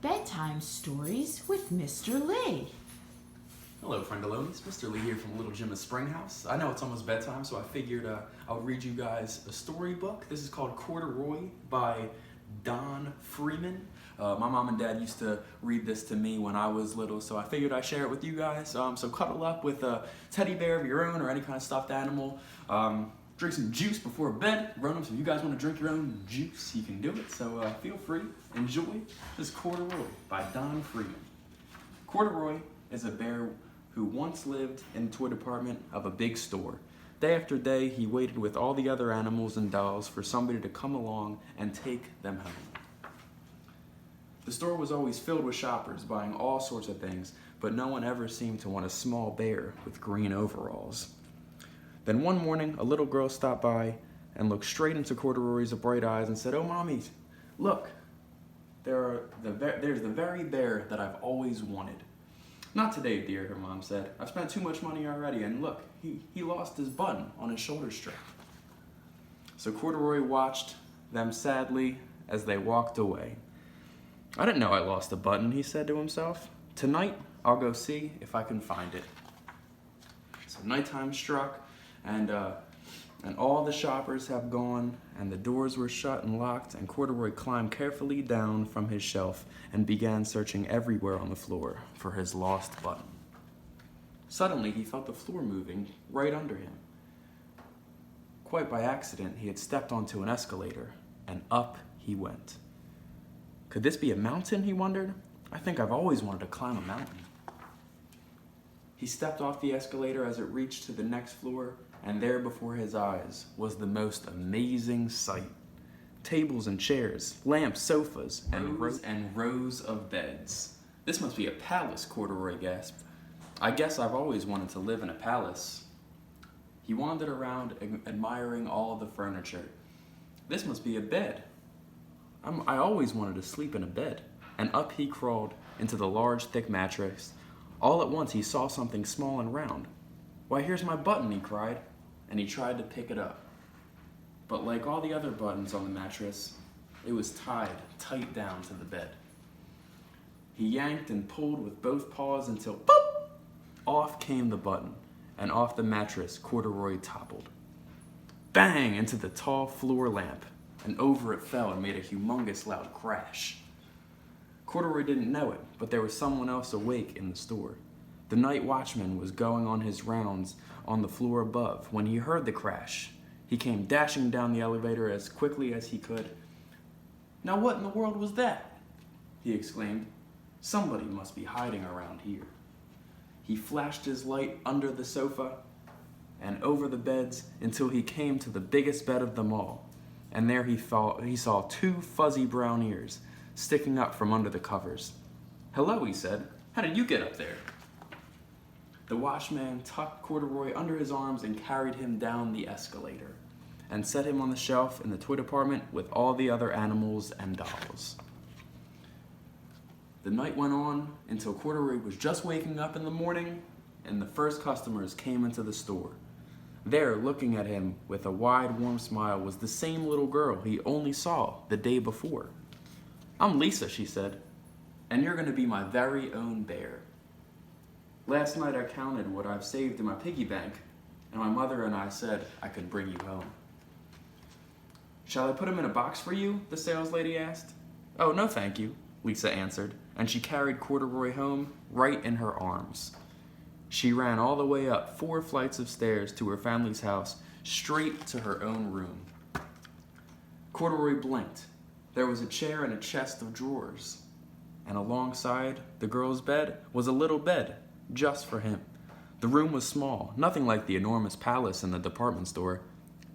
Bedtime Stories with Mr. Lee. Hello, friendalones. Mr. Lee here from Little Jim of Springhouse. I know it's almost bedtime, so I figured I'll read you guys a storybook. This is called Corduroy by Don Freeman. My mom and dad used to read this to me when I was little, so I figured I'd share it with you guys. So cuddle up with a teddy bear of your own or any kind of stuffed animal. Drink some juice before bed. Grown-ups, if you guys want to drink your own juice, you can do it. So feel free. Enjoy. This is Corduroy by Don Freeman. Corduroy is a bear who once lived in the toy department of a big store. Day after day, he waited with all the other animals and dolls for somebody to come along and take them home. The store was always filled with shoppers buying all sorts of things, but no one ever seemed to want a small bear with green overalls. Then one morning, a little girl stopped by and looked straight into Corduroy's bright eyes and said, "Oh, Mommy, look, there's the very bear that I've always wanted." "Not today, dear," her mom said. "I've spent too much money already, and look, he lost his button on his shoulder strap." So Corduroy watched them sadly as they walked away. "I didn't know I lost a button," he said to himself. "Tonight, I'll go see if I can find it." So nighttime struck, and all the shoppers have gone, and the doors were shut and locked, and Corduroy climbed carefully down from his shelf and began searching everywhere on the floor for his lost button. Suddenly, he felt the floor moving right under him. Quite by accident, he had stepped onto an escalator, and up he went. Could this be a mountain, he wondered? I think I've always wanted to climb a mountain. He stepped off the escalator as it reached to the next floor, and there before his eyes was the most amazing sight. Tables and chairs, lamps, sofas, and rows of beds. "This must be a palace," Corduroy gasped. "I guess I've always wanted to live in a palace." He wandered around admiring all of the furniture. "This must be a bed. I always wanted to sleep in a bed." And up he crawled into the large, thick mattress. All at once he saw something small and round. "Why, here's my button," he cried, and he tried to pick it up. But like all the other buttons on the mattress, it was tied tight down to the bed. He yanked and pulled with both paws until pop! Off came the button, and off the mattress Corduroy toppled. Bang! Into the tall floor lamp, and over it fell and made a humongous loud crash. Corduroy didn't know it, but there was someone else awake in the store. The night watchman was going on his rounds on the floor above when he heard the crash. He came dashing down the elevator as quickly as he could. "Now what in the world was that?" he exclaimed. "Somebody must be hiding around here." He flashed his light under the sofa and over the beds until he came to the biggest bed of them all. And there he saw two fuzzy brown ears sticking up from under the covers. "Hello," he said. "How did you get up there?" The watchman tucked Corduroy under his arms and carried him down the escalator and set him on the shelf in the toy department with all the other animals and dolls. The night went on until Corduroy was just waking up in the morning, and the first customers came into the store. There, looking at him with a wide, warm smile, was the same little girl he only saw the day before. "I'm Lisa," she said, "and you're going to be my very own bear. Last night I counted what I've saved in my piggy bank, and my mother and I said I could bring you home." "Shall I put him in a box for you?" the saleslady asked. "Oh, no thank you," Lisa answered, and she carried Corduroy home right in her arms. She ran all the way up 4 flights of stairs to her family's house, straight to her own room. Corduroy blinked. There was a chair and a chest of drawers, and alongside the girl's bed was a little bed just for him. The room was small, nothing like the enormous palace in the department store.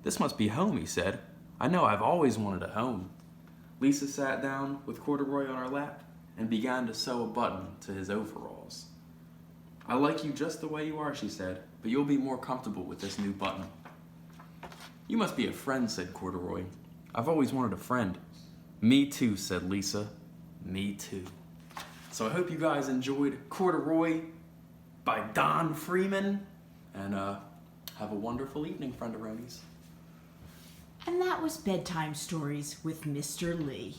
"This must be home," he said. "I know I've always wanted a home." Lisa sat down with Corduroy on her lap and began to sew a button to his overalls. "I like you just the way you are," she said, "but you'll be more comfortable with this new button." "You must be a friend," said Corduroy. "I've always wanted a friend." "Me too," said Lisa. "Me too." So I hope you guys enjoyed Corduroy by Don Freeman, and have a wonderful evening, friendaronis. And that was Bedtime Stories with Mr. Lee.